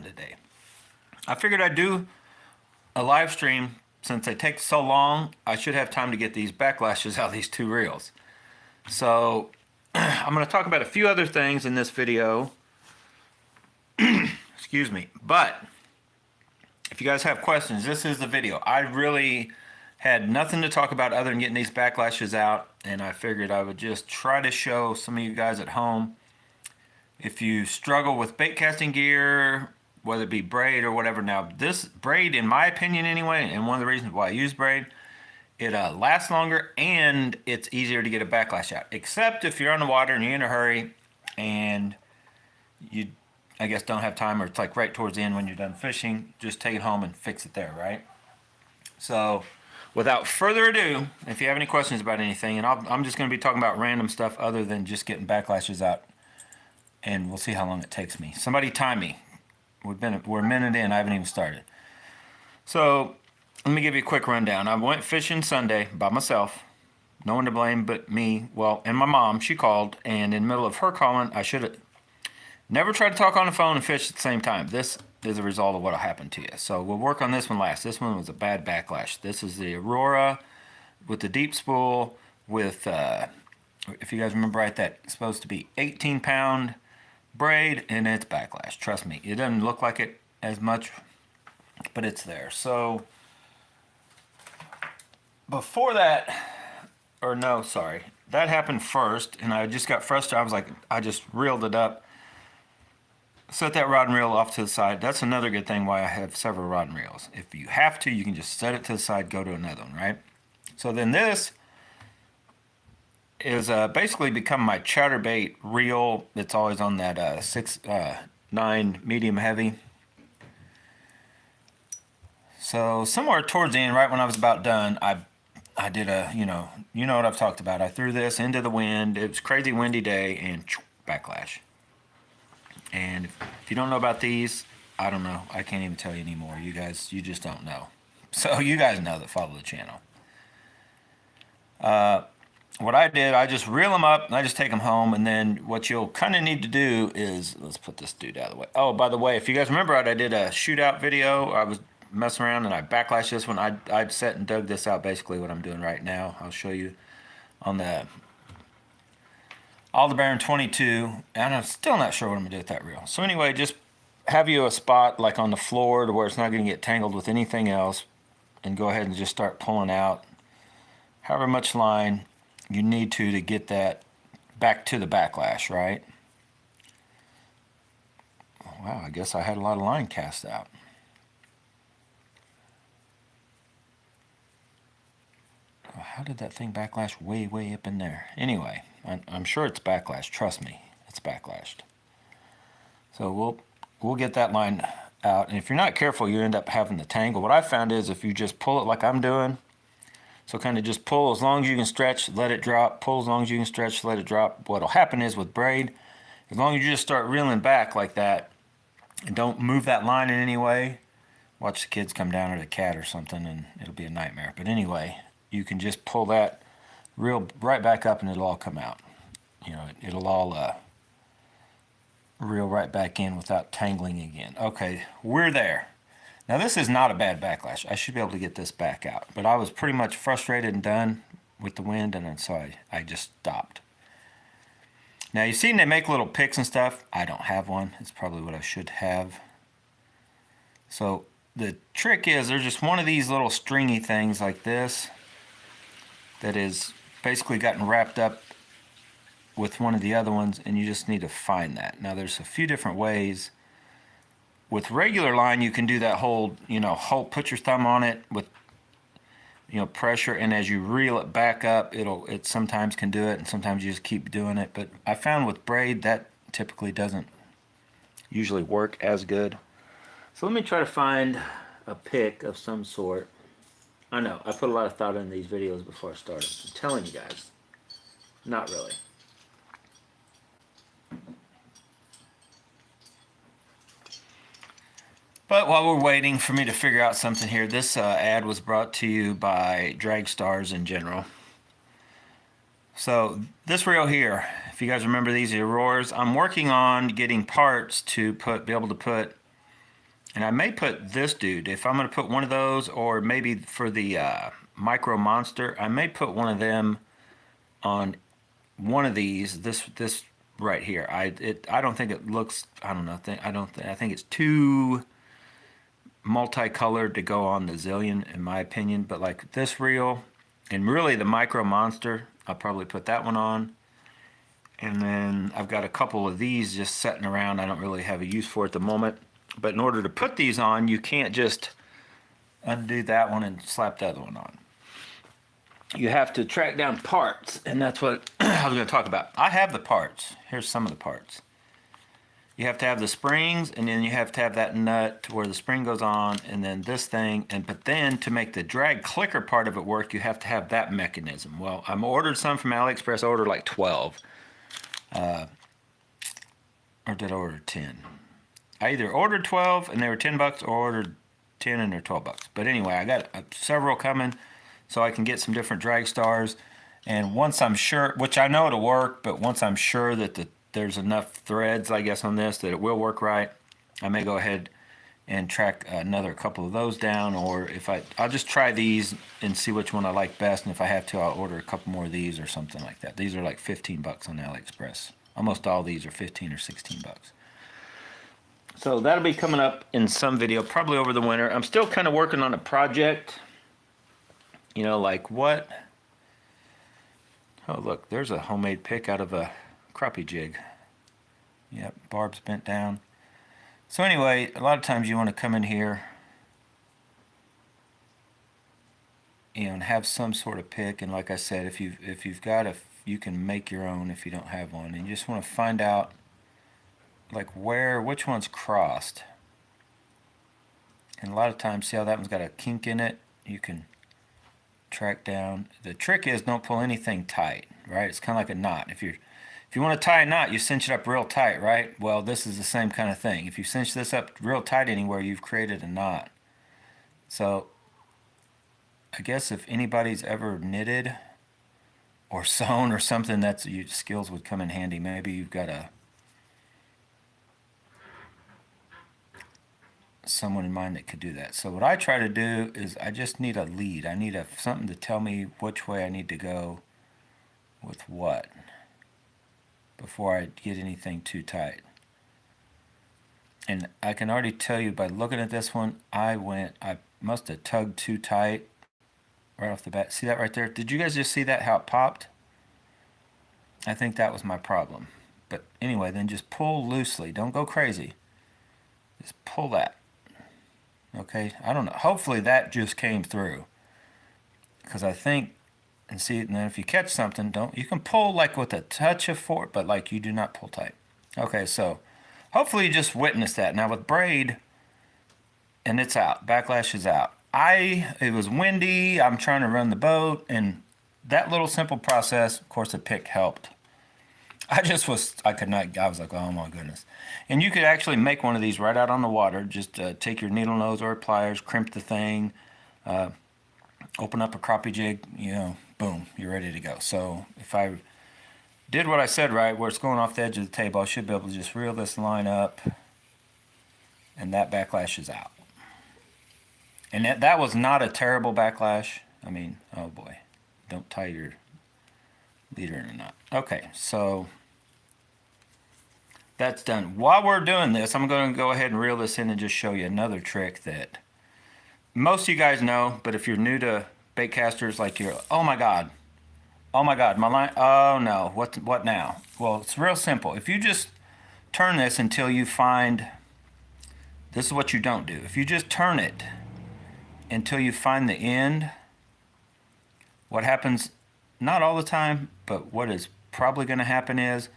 today. I figured I'd do a live stream. Since they take so long, I should have time to get these backlashes out of these 2 reels. So I'm going to talk about a few other things in this video. Excuse me. But if you guys have questions, this is the video. I really had nothing to talk about other than getting these backlashes out, and I figured I would just try to show some of you guys at home. If you struggle with bait casting gear, whether it be braid or whatever. Now this braid, in my opinion anyway, and one of the reasons why I use braid, it lasts longer and it's easier to get a backlash out. Except if you're on the water and you're in a hurry and you, I guess, don't have time, or it's like right towards the end when you're done fishing, just take it home and fix it there, right? So without further ado, if you have any questions about anything, and I'm just going to be talking about random stuff other than just getting backlashes out, and we'll see how long it takes me. Somebody time me. We're a minute in, I haven't even started. So let me give you a quick rundown. I went fishing Sunday by myself. No one to blame but me. Well, and my mom, she called, and in the middle of her calling, I should have never tried to talk on the phone and fish at the same time. This is a result of what happened to you. So we'll work on this one last. This one was a bad backlash. This is the Aurora with the deep spool with, if you guys remember right, that's supposed to be 18-pound braid, and it's backlash. Trust me, it doesn't look like it as much, but it's there. So before that, or no, sorry, that happened first, and I just got frustrated. I was like, I just reeled it up, set that rod and reel off to the side. That's another good thing why I have several rod and reels. If you have to, you can just set it to the side, go to another one, right? So then this is basically become my chatterbait reel. It's always on that 6-9 medium heavy. So somewhere towards the end, right when I was about done, I did a, you know what I've talked about. I threw this into the wind. It was a crazy windy day, and backlash. And if you don't know about these, I don't know. I can't even tell you anymore. You guys, you just don't know. So you guys know that follow the channel. What I did, I just reel them up and I just take them home, and then what you'll kind of need to do is, let's put this dude out of the way. Oh, by the way, if you guys remember, I did a shootout video. I was messing around and I backlashed this one. I'd set and dug this out, basically what I'm doing right now. I'll show you on the Aldebaran 22, and I'm still not sure what I'm gonna do with that reel. So anyway, just have you a spot like on the floor to where it's not gonna get tangled with anything else, and go ahead and just start pulling out however much line you need to get that back to the backlash, right? Wow, I guess I had a lot of line cast out. How did that thing backlash way up in there? Anyway, I'm sure it's backlash. Trust me, it's backlashed. So we'll get that line out, and if you're not careful, you end up having the tangle. What I found is if you just pull it like I'm doing, so kind of just pull as long as you can stretch, let it drop, pull as long as you can stretch, let it drop. What'll happen is with braid, as long as you just start reeling back like that and don't move that line in any way, watch the kids come down, or the cat or something, and it'll be a nightmare. But anyway, you can just pull that reel right back up and it'll all come out. You know, it'll all reel right back in without tangling again. Okay, we're there. Now this is not a bad backlash. I should be able to get this back out, but I was pretty much frustrated and done with the wind, and then so I just stopped. Now you've seen they make little picks and stuff. I don't have one. It's probably what I should have. So the trick is there's just one of these little stringy things like this that is basically gotten wrapped up with one of the other ones, and you just need to find that. Now there's a few different ways. With regular line, you can do that whole, put your thumb on it with, pressure, and as you reel it back up, it sometimes can do it, and sometimes you just keep doing it. But I found with braid, that typically doesn't usually work as good. So let me try to find a pick of some sort. I know, I put a lot of thought in these videos before I started. I'm telling you guys, not really. But while we're waiting for me to figure out something here, this ad was brought to you by Drag Stars in general. So this reel here, if you guys remember, these are Auroras. I'm working on getting parts to be able to put And I may put this dude, if I'm going to put one of those, or maybe for the Micro Monster, I may put one of them on one of these. This right here. I don't think it looks. I don't know. I think it's too multicolored to go on the Zillion, in my opinion. But like this reel, and really the Micro Monster, I'll probably put that one on. And then I've got a couple of these just sitting around. I don't really have a use for at the moment. But in order to put these on, you can't just undo that one and slap the other one on. You have to track down parts, and that's what I was going to talk about. I have the parts. Here's some of the parts. You have to have the springs, and then you have to have that nut to where the spring goes on, and then this thing. But then to make the drag clicker part of it work, you have to have that mechanism. Well, I ordered some from AliExpress. I ordered like 12. Or did I order 10? I either ordered 12 and they were $10, or ordered 10 and they're $12. But anyway, I got several coming so I can get some different drag stars. And once I'm sure, which I know it'll work, but once I'm sure that there's enough threads, I guess, on this that it will work right, I may go ahead and track another couple of those down. Or if I'll just try these and see which one I like best. And if I have to, I'll order a couple more of these or something like that. These are like $15 on AliExpress. Almost all these are 15 or 16 bucks. So that'll be coming up in some video, probably over the winter. I'm still kind of working on a project. You know, like what? Oh, look, there's a homemade pick out of a crappie jig. Yep, barb's bent down. So anyway, a lot of times you want to come in here, you know, and have some sort of pick. And like I said, if you've got you can make your own if you don't have one. And you just want to find out like which one's crossed. And a lot of times, see how that one's got a kink in it? You can track down. The trick is don't pull anything tight, right? It's kind of like a knot. If you want to tie a knot, you cinch it up real tight, right? Well, this is the same kind of thing. If you cinch this up real tight anywhere, you've created a knot. So I guess if anybody's ever knitted or sewn or something, that's your skills would come in handy. Maybe you've got someone in mind that could do that. So what I try to do is I just need a lead. I need something to tell me which way I need to go with what before I get anything too tight. And I can already tell you by looking at this one, I must have tugged too tight right off the bat. See that right there? Did you guys just see that, how it popped? I think that was my problem. But anyway, then just pull loosely. Don't go crazy. Just pull that. Okay, I don't know. Hopefully that just came through. Because I think, and see, and then if you catch something, you can pull like with a touch of force, but like you do not pull tight. Okay, so hopefully you just witnessed that. Now with Braid, and it's out. Backlash is out. It was windy. I'm trying to run the boat, and that little simple process, of course, the pick helped. I could not, I was like, oh my goodness. And you could actually make one of these right out on the water. Just take your needle nose or pliers, crimp the thing, open up a crappie jig, you know, boom, you're ready to go. So if I did what I said right, where it's going off the edge of the table, I should be able to just reel this line up, and that backlash is out. And that was not a terrible backlash. I mean, oh boy, don't tie your leader in a knot. Okay, so that's done. While we're doing this, I'm going to go ahead and reel this in and just show you another trick that most of you guys know, but if you're new to bait casters, like you're, oh my god, my line, oh no, what now? Well, it's real simple. If you just turn this until you find, this is what you don't do. If you just turn it until you find the end, what happens, not all the time, but what is probably going to happen is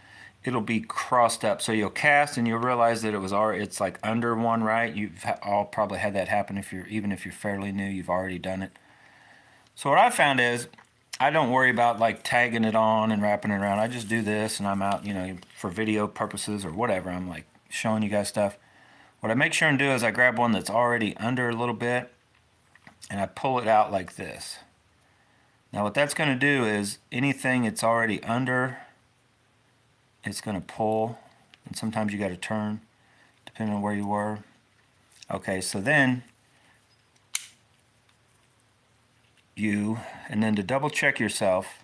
it'll be crossed up. So you'll cast and you'll realize that it's like under one, right? You've all probably had that happen. Even if you're fairly new, you've already done it. So what I found is I don't worry about like tagging it on and wrapping it around. I just do this and I'm out, you know, for video purposes or whatever. I'm like showing you guys stuff. What I make sure and do is I grab one that's already under a little bit and I pull it out like this. Now what that's going to do is anything that's already under, it's going to pull, and sometimes you got to turn depending on where you were. Okay, so then and then to double check yourself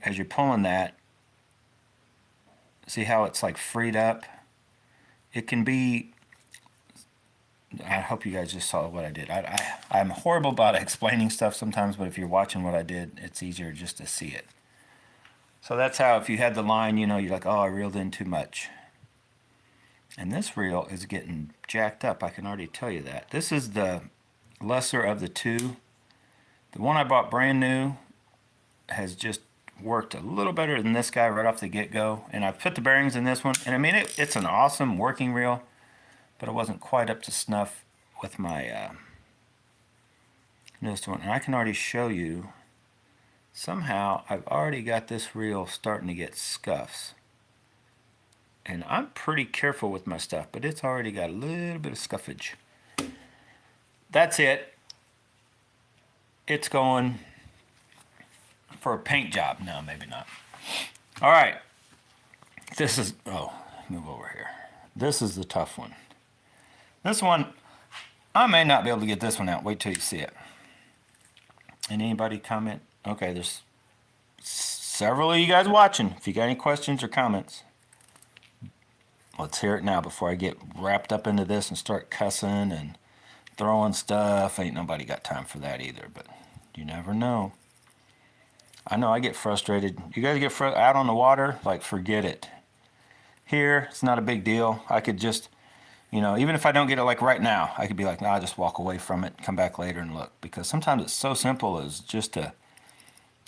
as you're pulling that, see how it's like freed up? It can be, I hope you guys just saw what I did. I'm horrible about explaining stuff sometimes, but if you're watching what I did, it's easier just to see it. So that's how, if you had the line, you know, you're like, oh, I reeled in too much. And this reel is getting jacked up, I can already tell you that. This is the lesser of the two. The one I bought brand new has just worked a little better than this guy right off the get-go. And I put the bearings in this one, and I mean, it's an awesome working reel, but it wasn't quite up to snuff with my newest one. And I can already show you, somehow I've already got this reel starting to get scuffs. And I'm pretty careful with my stuff, but it's already got a little bit of scuffage. That's it. It's going for a paint job. No, maybe not. All right. This is, oh, move over here. This is the tough one. This one, I may not be able to get this one out. Wait till you see it. And anybody comment? Okay, there's several of you guys watching. If you got any questions or comments, let's hear it now before I get wrapped up into this and start cussing and throwing stuff. Ain't nobody got time for that either, but you never know. I know I get frustrated. You guys get out on the water, like, forget it. Here, it's not a big deal. I could just, you know, even if I don't get it like right now, I could be like, nah, I'll just walk away from it, come back later and look. Because sometimes it's so simple as just to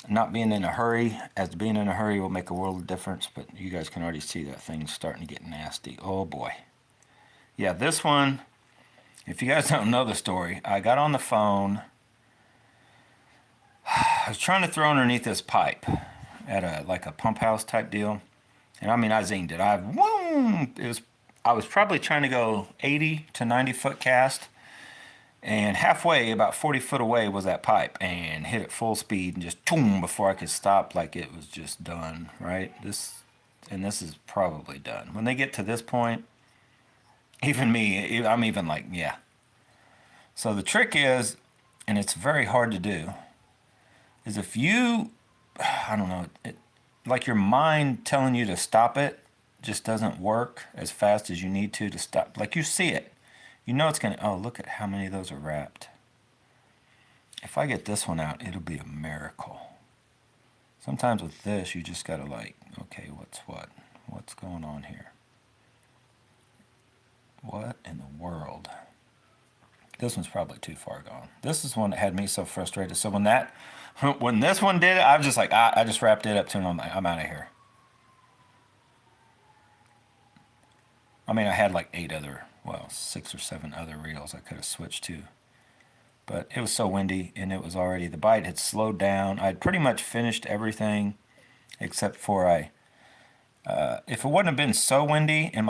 not being in a hurry, as being in a hurry will make a world of difference. But you guys can already see that thing's starting to get nasty. Oh boy. Yeah, this one, if you guys don't know the story, I got on the phone. I was trying to throw underneath this pipe at a pump house type deal. And I mean, I zinged it. I was probably trying to go 80 to 90 foot cast. And halfway, about 40 foot away, was that pipe, and hit it full speed and just boom before I could stop, like it was just done, right? This is probably done. When they get to this point, even me, I'm even like, yeah. So the trick is, and it's very hard to do, is if you, I don't know, like your mind telling you to stop it just doesn't work as fast as you need to stop. Like you see it. You know it's going to, oh, look at how many of those are wrapped. If I get this one out, it'll be a miracle. Sometimes with this, you just got to like, okay, what's what? What's going on here? What in the world? This one's probably too far gone. This is one that had me so frustrated. So when this one did it, I was just like, I just wrapped it up to him. I'm out of here. I mean, I had like 6 or 7 other reels I could have switched to. But it was so windy, and it was already, the bite had slowed down. I'd pretty much finished everything except for if it wouldn't have been so windy and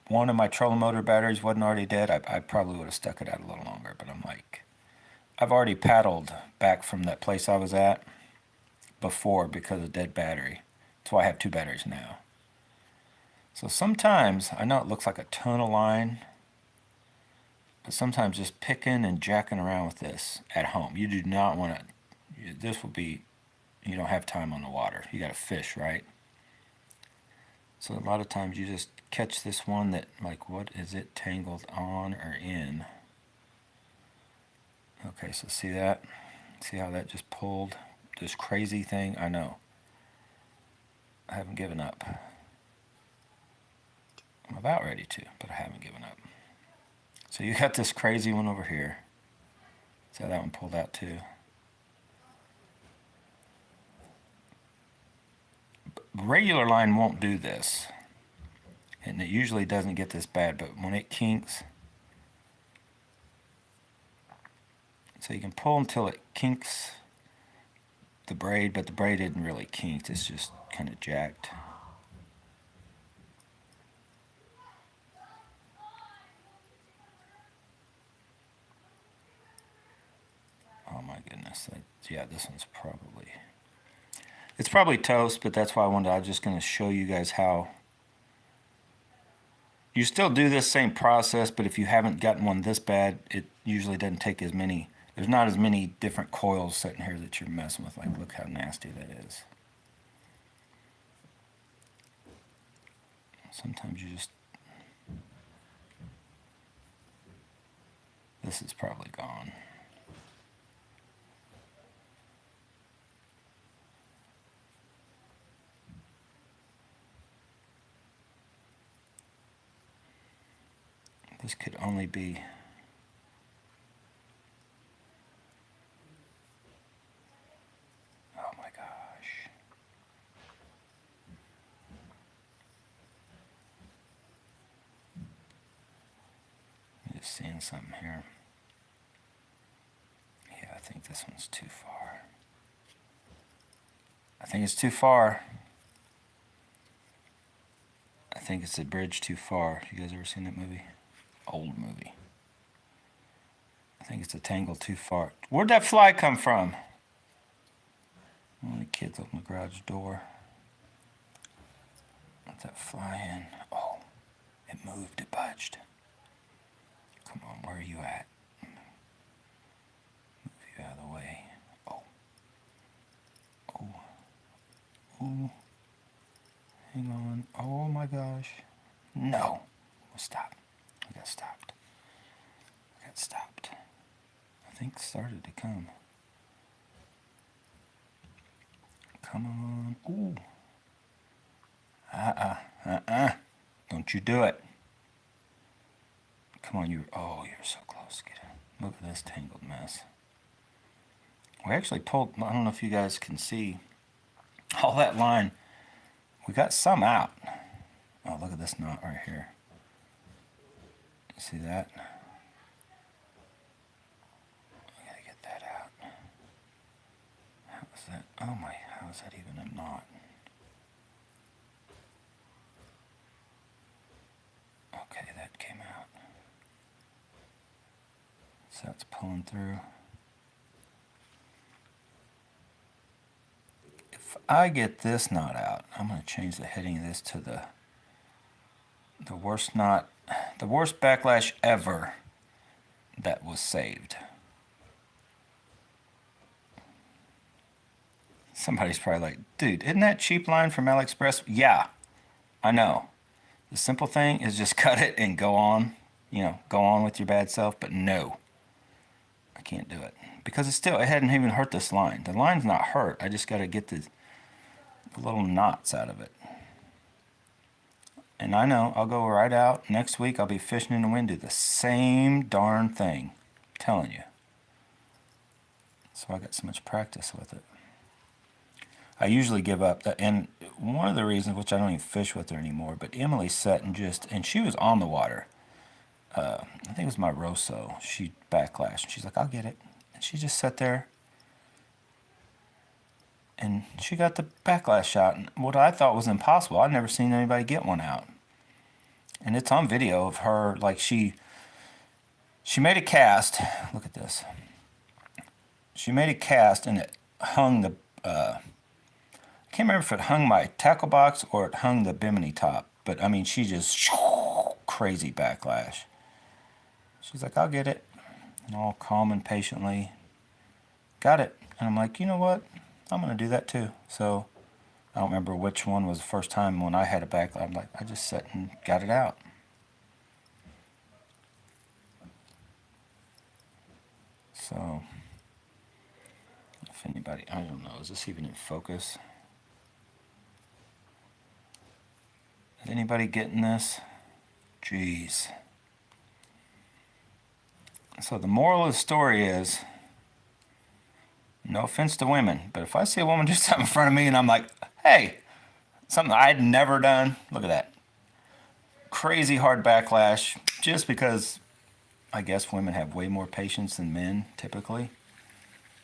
one of my trolling motor batteries wasn't already dead, I probably would have stuck it out a little longer. But I'm like, I've already paddled back from that place I was at before because of dead battery. That's why I have 2 batteries now. So sometimes, I know it looks like a ton of line, but sometimes just picking and jacking around with this at home. You do not want to, this will be, you don't have time on the water. You got to fish, right? So a lot of times you just catch this one that, like, what is it tangled on or in? Okay, so see that? See how that just pulled? This crazy thing? I know. I haven't given up. I'm about ready to, but I haven't given up. So you got this crazy one over here. See how that one pulled out too? Regular line won't do this. And it usually doesn't get this bad, but when it kinks, so you can pull until it kinks the braid, but the braid isn't really kinked, it's just kind of jacked. Oh my goodness, yeah, this one's probably, it's probably toast, but that's why I was just going to show you guys how You still do this same process, but if you haven't gotten one this bad, it usually doesn't take as many. There's not as many different coils sitting here that you're messing with. Like, look how nasty that is. Sometimes you just... This is probably gone. This could only be... Oh my gosh. I'm just seeing something here. Yeah, I think this one's too far. I think it's too far. I think it's a bridge too far. You guys ever seen that movie? Old movie. I think it's a tangle too far. Where'd that fly come from? One of the kids opened the garage door. Let that fly in. Oh, it moved, it budged. Come on, where are you at? Move you out of the way. Oh. Oh. Ooh. Hang on. Oh my gosh. No. We'll stop. I got stopped. I got stopped. I think it started to come. Come on. Ooh. Don't you do it. Come on, oh, you're so close. Get in. Look at this tangled mess. We actually pulled, I don't know if you guys can see all that line. We got some out. Oh, look at this knot right here. See that? I gotta get that out. How is that? Oh my, how is that even a knot? Okay, that came out. So that's pulling through. If I get this knot out, I'm going to change the heading of this to the worst knot, the worst backlash ever that was saved. Somebody's probably like, dude, isn't that cheap line from AliExpress? Yeah, I know. The simple thing is just cut it and go on, go on with your bad self, but no, I can't do it. Because it hadn't even hurt this line. The line's not hurt, I just got to get the little knots out of it. And I know, I'll go right out. Next week, I'll be fishing in the wind, do the same darn thing. I'm telling you. So I got so much practice with it. I usually give up. And one of the reasons, which I don't even fish with her anymore, but Emily sat and she was on the water. I think it was my Rosso. She backlashed. She's like, I'll get it. And she just sat there. And she got the backlash shot. And what I thought was impossible, I'd never seen anybody get one out. And it's on video of her, like she made a cast. Look at this. She made a cast and it hung the, I can't remember if it hung my tackle box or it hung the bimini top. But I mean, she just, crazy backlash. She's like, I'll get it. And all calm and patiently, got it. And I'm like, you know what? I'm going to do that too. So I don't remember which one was the first time when I had a backlash. I'm like, I just sat and got it out. So if anybody, I don't know, is this even in focus? Is anybody getting this? Jeez. So the moral of the story is, no offense to women, but if I see a woman do something in front of me and I'm like, hey, something I'd never done, look at that. Crazy hard backlash, just because I guess women have way more patience than men typically.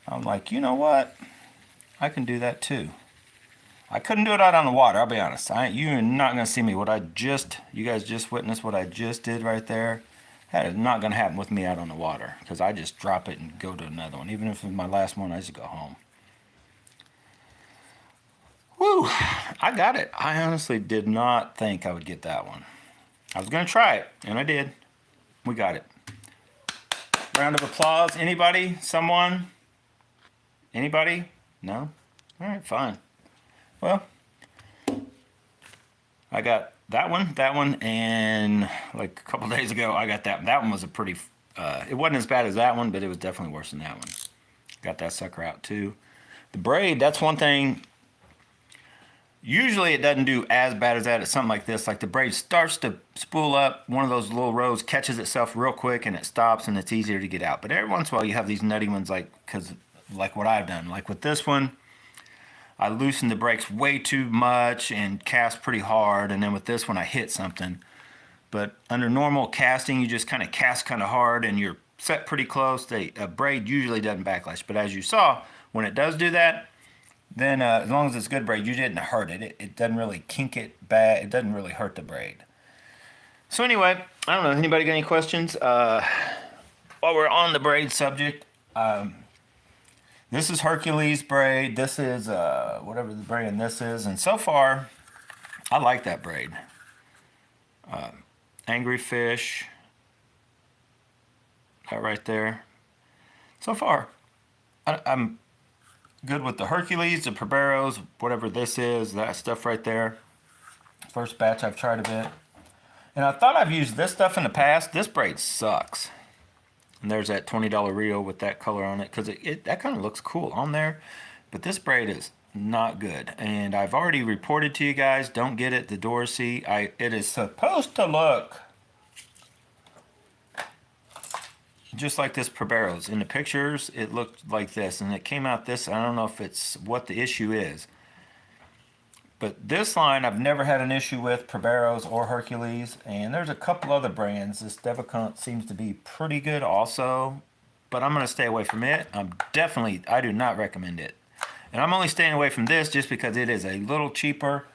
I'm like, you know what? I can do that too. I couldn't do it out on the water, I'll be honest. You're not going to see me. You guys just witnessed what I just did right there. That is not going to happen with me out on the water, because I just drop it and go to another one. Even if it's my last one, I just go home. Woo! I got it. I honestly did not think I would get that one. I was going to try it, and I did. We got it. Round of applause. Anybody? Someone? Anybody? No? All right, fine. Well, I got that one, and like a couple days ago, I got that. That one was a pretty, it wasn't as bad as that one, but it was definitely worse than that one. Got that sucker out too. The braid, that's one thing. Usually it doesn't do as bad as that. It's something like this. Like the braid starts to spool up, one of those little rows catches itself real quick and it stops and it's easier to get out. But every once in a while you have these nutty ones like what I've done. Like with this one, I loosened the brakes way too much and cast pretty hard. And then with this one, I hit something. But under normal casting, you just kind of cast kind of hard and you're set pretty close. A braid usually doesn't backlash. But as you saw, when it does do that, then as long as it's good braid, you didn't hurt it. It doesn't really kink it bad. It doesn't really hurt the braid. So anyway, I don't know. Anybody got any questions? While we're on the braid subject, this is Hercules braid. This is whatever the brand this is. And so far, I like that braid. Angry Fish. That right there. So far, I'm good with the Hercules, the Proberos, whatever this is, that stuff right there. First batch I've tried a bit. And I thought I've used this stuff in the past. This braid sucks. And there's that $20 reel with that color on it, because that kind of looks cool on there. But this braid is not good. And I've already reported to you guys, don't get it, the Dorsey. It is supposed to look just like this Proberos. In the pictures, it looked like this, and it came out this. I don't know if it's what the issue is. But this line I've never had an issue with, Proberos or Hercules. And there's a couple other brands. This Devicant seems to be pretty good also. But I'm going to stay away from it. I do not recommend it. And I'm only staying away from this just because it is a little cheaper.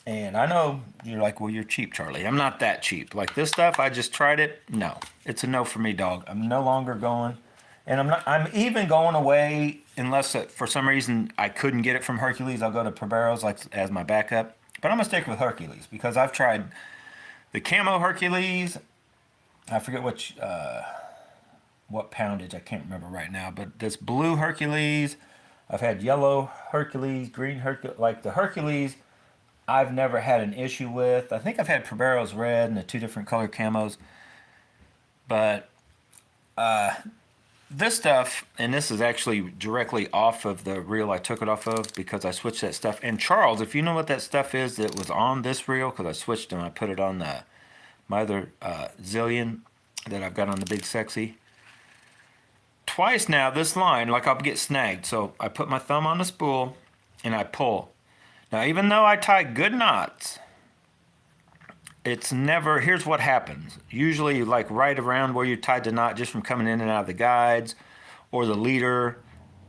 And I know you're like, well, you're cheap, Charlie. I'm not that cheap. Like this stuff, I just tried it. No, it's a no for me, dog. I'm no longer going. And I'm even going away unless for some reason I couldn't get it from Hercules. I'll go to Proberos like as my backup. But I'm going to stick with Hercules because I've tried the camo Hercules. I forget what poundage. I can't remember right now. But this blue Hercules. I've had yellow Hercules, green Hercules. Like the Hercules, I've never had an issue with. I think I've had Proberos red and the two different color camos. But this stuff, and this is actually directly off of the reel I took it off of because I switched that stuff. And Charles, if you know what that stuff is that was on this reel, because I switched them, I put it on my other Zillion that I've got on the Big Sexy. Twice now, this line, like I'll get snagged. So I put my thumb on the spool and I pull. Now, even though I tie good knots, it's never, here's what happens. Usually like right around where you tied the knot just from coming in and out of the guides or the leader,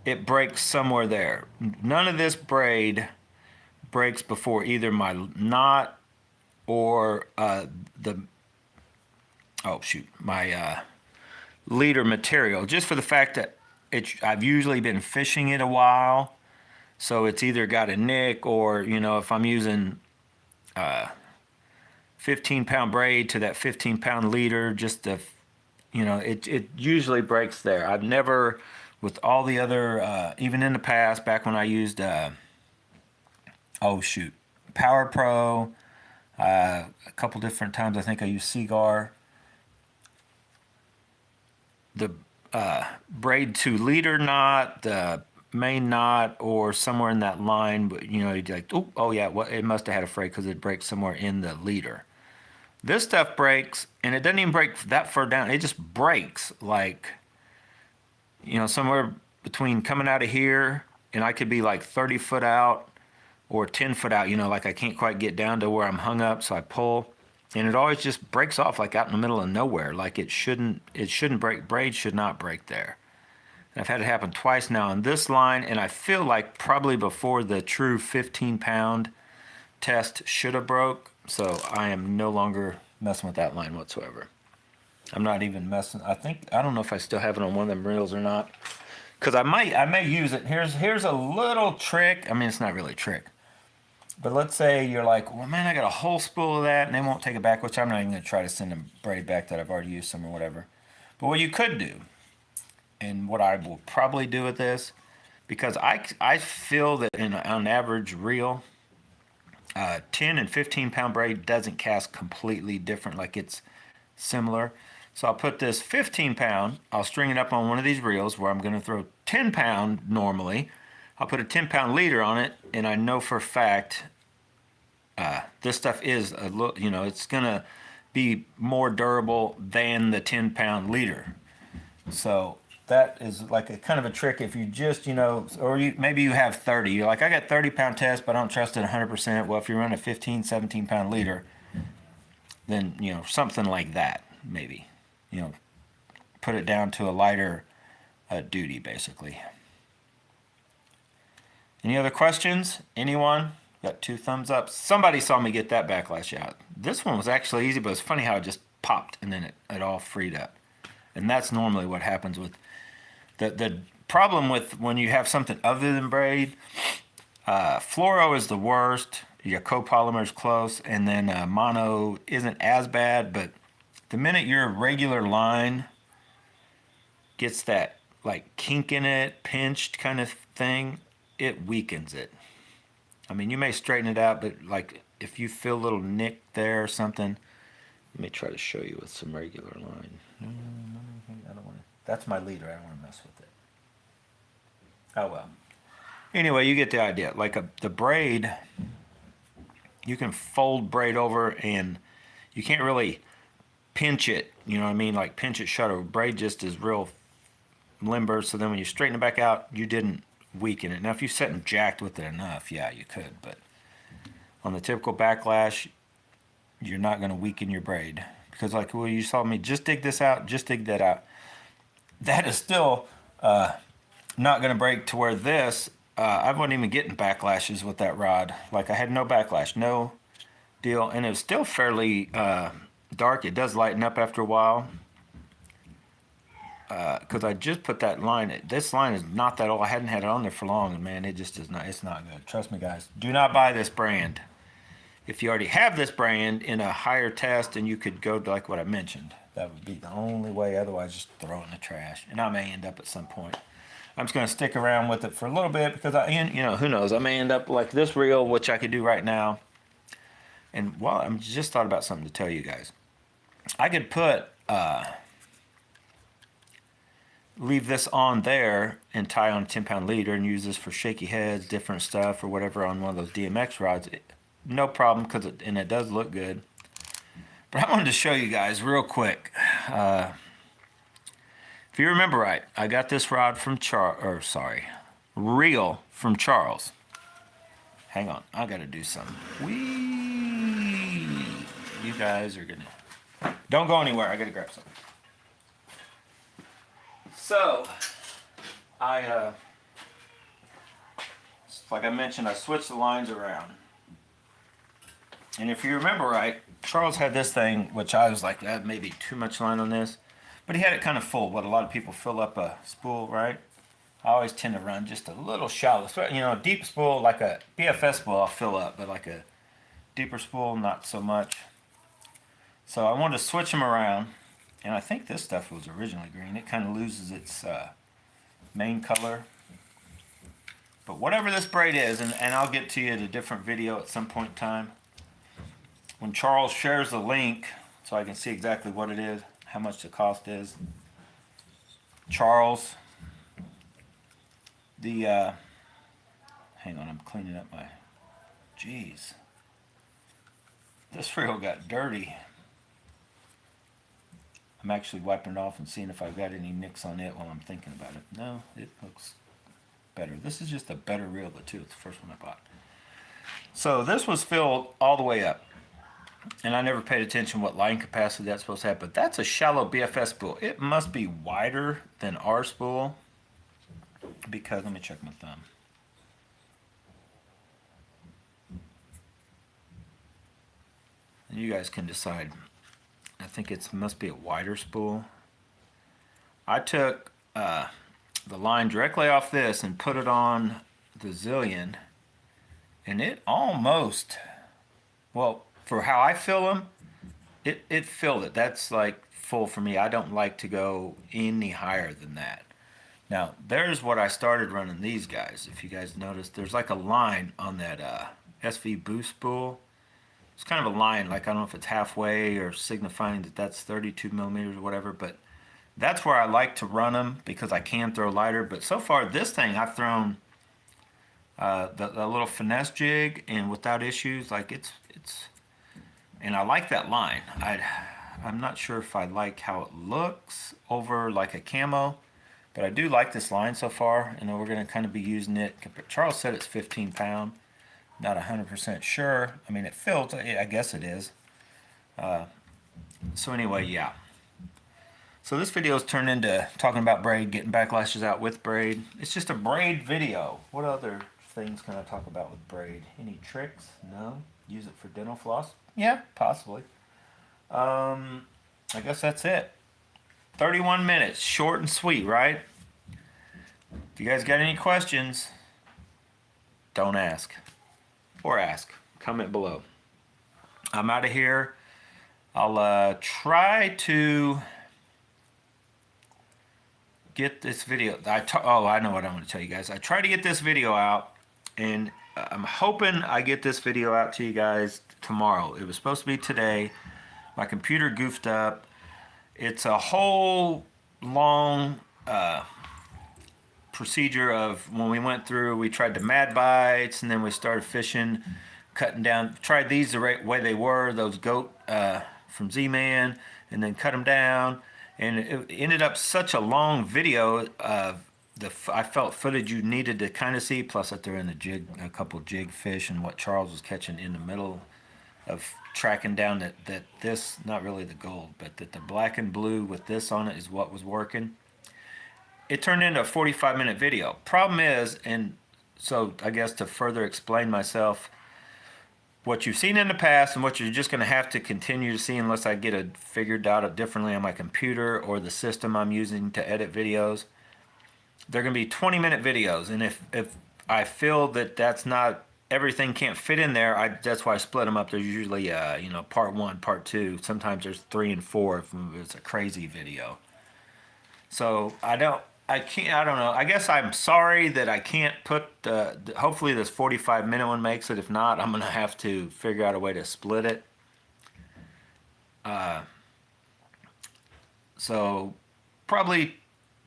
it breaks somewhere there. None of this braid breaks before either my knot or my leader material, just for the fact that I've usually been fishing it a while. So it's either got a nick or, if I'm using 15-pound braid to that 15-pound leader, it usually breaks there. I've never, with all the other, even in the past, back when I used, Power Pro, a couple different times, I think I used Seagar. The braid to leader knot, the main knot, or somewhere in that line, but you'd like, it must have had a fray because it breaks somewhere in the leader. This stuff breaks, and it doesn't even break that far down. It just breaks like, somewhere between coming out of here, and I could be like 30 foot out or 10 foot out, like I can't quite get down to where I'm hung up, so I pull. And it always just breaks off like out in the middle of nowhere. Like it shouldn't break. Braid should not break there. And I've had it happen twice now on this line, and I feel like probably before the true 15-pound test should have broke. So I am no longer messing with that line whatsoever. I'm not even messing. I don't know if I still have it on one of them reels or not. Because I may use it. Here's a little trick. I mean, it's not really a trick. But let's say you're like, well, man, I got a whole spool of that, and they won't take it back, which I'm not even going to try to send a braid back that I've already used some or whatever. But what you could do, and what I will probably do with this, because I feel that on average reel, 10 and 15 pound braid doesn't cast completely different, like it's similar. So I'll put this 15 pound, I'll string it up on one of these reels where I'm going to throw 10 pound normally. I'll put a 10 pound leader on it, and I know for a fact this stuff is a little, you know, it's going to be more durable than the 10 pound leader. So that is like a kind of a trick if you just, you know, or maybe you have 30. You're like, I got 30 pound test, but I don't trust it 100%. Well, if you run a 15, 17 pound leader, then, you know, something like that, maybe, you know, put it down to a lighter duty, basically. Any other questions? Anyone? Got 2 thumbs up. Somebody saw me get that backlash out. This one was actually easy, but it's funny how it just popped and then it all freed up. And that's normally what happens with the problem with when you have something other than braid. Fluoro is the worst. Your copolymer is close, and then mono isn't as bad. But the minute your regular line gets that like kink in it, pinched kind of thing, it weakens it. I mean, you may straighten it out, but like if you feel a little nick there or something, let me try to show you with some regular line. I don't want to. That's my leader. I don't want to mess with it. Oh well. Anyway, you get the idea. Like the braid, you can fold braid over, and you can't really pinch it. You know what I mean? Like pinch it shut. Or braid just is real limber. So then when you straighten it back out, you didn't weaken it. Now, if you set and jacked with it enough, yeah, you could. But on the typical backlash, you're not going to weaken your braid. Because like, well, you saw me just dig this out, just dig that out. That is still not going to break to where this, I wasn't even getting backlashes with that rod. Like I had no backlash, no deal. And it was still fairly dark. It does lighten up after a while. Because I just put that line, this line is not that old. I hadn't had it on there for long, and man, it just is not, it's not good. Trust me, guys. Do not buy this brand. If you already have this brand in a higher test, and you could go to like what I mentioned, that would be the only way. Otherwise, just throw it in the trash. And I may end up at some point. I'm just going to stick around with it for a little bit because you know, who knows? I may end up like this reel, which I could do right now. And well, I'm just thought about something to tell you guys. I could put leave this on there and tie on a 10 pound leader and use this for shaky heads, different stuff, or whatever on one of those DMX rods. No problem, because it does look good. But I wanted to show you guys real quick. If you remember right, I got this rod from reel from Charles. Hang on, I gotta do something. You guys are gonna, don't go anywhere. I gotta grab something. So, like I mentioned, I switched the lines around. And if you remember right, Charles had this thing, which I was like, that may be too much line on this. But he had it kind of full. What a lot of people fill up a spool, right? I always tend to run just a little shallow. So, you know, a deep spool, like a BFS spool, I'll fill up. But like a deeper spool, not so much. So I wanted to switch them around. And I think this stuff was originally green. It kind of loses its main color. But whatever this braid is, and I'll get to you in a different video at some point in time. When Charles shares the link, so I can see exactly what it is, how much the cost is. Charles, hang on, I'm cleaning up my, jeez. This reel got dirty. I'm actually wiping it off and seeing if I've got any nicks on it while I'm thinking about it. No, it looks better. This is just a better reel of the two. It's the first one I bought. So this was filled all the way up. And I never paid attention what line capacity that's supposed to have. But that's a shallow BFS spool. It must be wider than our spool. Because, let me check my thumb. And you guys can decide. I think it must be a wider spool. I took the line directly off this and put it on the Zillion, And it almost, well, for how I fill them, it filled it. That's like full for me. I don't like to go any higher than that. Now, there's what I started running these guys. If you guys notice, there's like a line on that SV boost spool. It's kind of a line, like I don't know if it's halfway or signifying that that's 32 millimeters or whatever, but that's where I like to run them because I can throw lighter. But so far, this thing I've thrown the little finesse jig and without issues. Like it's, and I like that line. I'm not sure if I like how it looks over like a camo, but I do like this line so far, and we're going to kind of be using it. Charles said it's 15 pound. Not 100% sure. I mean, it fills. I guess it is. So anyway, yeah. So this video is turned into talking about braid, getting backlashes out with braid. It's just a braid video. What other things can I talk about with braid? Any tricks? No. Use it for dental floss? Yeah, possibly. I guess that's it. 31 minutes, short and sweet, right? If you guys got any questions, don't ask. Or ask. Comment below. I'm out of here. I'll try to get this video. I know what I'm going to tell you guys. I try to get this video out, and I'm hoping I get this video out to you guys tomorrow. It was supposed to be today. My computer goofed up. It's a whole long procedure of when we went through, we tried the mad bites, and then we started fishing, cutting down, tried these the right way they were, those goat from Z-Man, and then cut them down. And it ended up such a long video of I felt footage you needed to kind of see, plus that they're in the jig, a couple jig fish, and what Charles was catching in the middle of tracking down that this, not really the gold, but that the black and blue with this on it is what was working. It turned into a 45-minute video. Problem is, and so I guess to further explain myself, what you've seen in the past and what you're just going to have to continue to see unless I get it figured out differently on my computer or the system I'm using to edit videos, they're going to be 20-minute videos. And if I feel that that's not, everything can't fit in there, that's why I split them up. There's usually, part 1, part 2. Sometimes there's 3 and 4 if it's a crazy video. So I don't know. I guess I'm sorry that I can't put hopefully this 45-minute one makes it. If not, I'm going to have to figure out a way to split it. So probably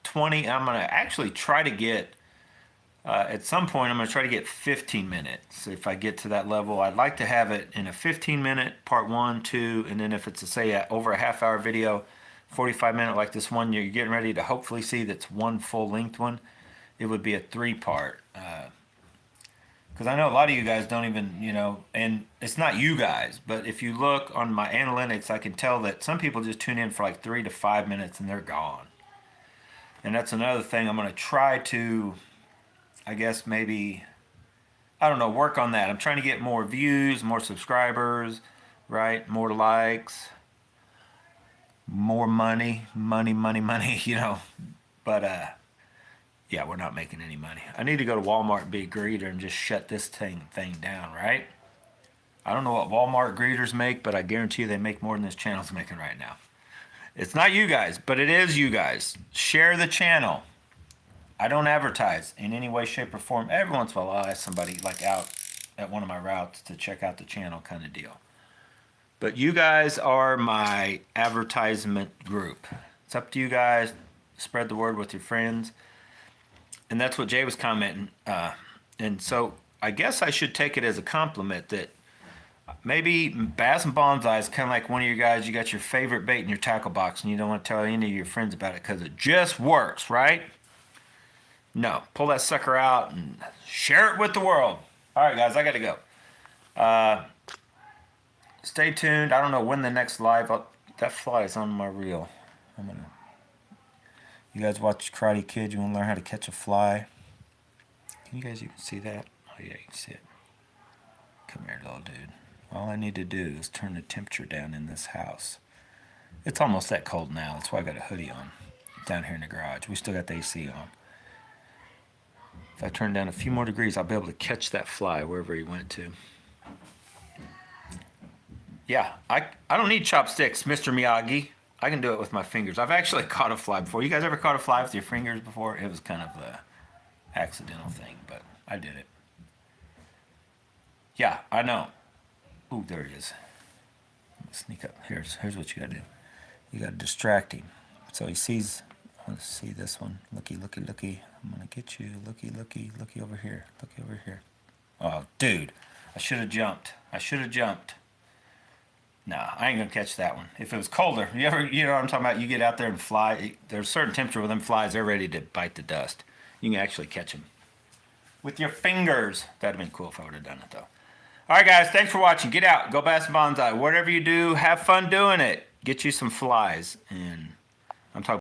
20. I'm going to actually try to get, at some point, I'm going to try to get 15 minutes. If I get to that level, I'd like to have it in a 15-minute part 1, 2, and then if it's, over a half-hour video, 45-minute like this one you're getting ready to hopefully see that's one full-length one, it would be a 3-part. Because I know a lot of you guys don't even, and it's not you guys, but if you look on my analytics, I can tell that some people just tune in for like 3 to 5 minutes and they're gone. And that's another thing I'm going to try to, I guess maybe, I don't know, work on that. I'm trying to get more views, more subscribers, right? More likes. More money, but yeah, we're not making any money. I need to go to Walmart and be a greeter and just shut this thing down, right? I don't know what Walmart greeters make, but I guarantee you they make more than this channel's making right now. It's not you guys, but it is you guys. Share the channel. I don't advertise in any way, shape, or form. Every once in a while, I'll ask somebody like out at one of my routes to check out the channel kind of deal. But you guys are my advertisement group. It's up to you guys. Spread the word with your friends. And that's what Jay was commenting. And so I guess I should take it as a compliment that maybe Bass and Bonsai is kind of like one of you guys, you got your favorite bait in your tackle box and you don't want to tell any of your friends about it because it just works, right? No. Pull that sucker out and share it with the world. All right, guys, I got to go. Stay tuned. I don't know when the next live. That fly is on my reel. You guys watch Karate Kid. You want to learn how to catch a fly? Can you guys even see that? Oh yeah, you can see it. Come here, little dude. All I need to do is turn the temperature down in this house. It's almost that cold now. That's why I got a hoodie on down here in the garage. We still got the AC on. If I turn down a few more degrees, I'll be able to catch that fly wherever he went to. Yeah, I don't need chopsticks, Mr. Miyagi. I can do it with my fingers. I've actually caught a fly before. You guys ever caught a fly with your fingers before? It was kind of a accidental thing, but I did it. Yeah, I know. Ooh, there he is. Sneak up. Here's what you gotta do. You gotta distract him. So he sees, let's see this one. Looky, looky, looky. I'm gonna get you. Looky, looky, looky over here. Looky over here. Oh, dude. I should have jumped. I should have jumped. Nah, I ain't gonna catch that one. If it was colder, you know what I'm talking about? You get out there and fly. There's a certain temperature with them flies. They're ready to bite the dust. You can actually catch them with your fingers. That'd have been cool if I would have done it though. All right, guys. Thanks for watching. Get out. Go bass bonsai. Whatever you do, have fun doing it. Get you some flies. And I'm talking.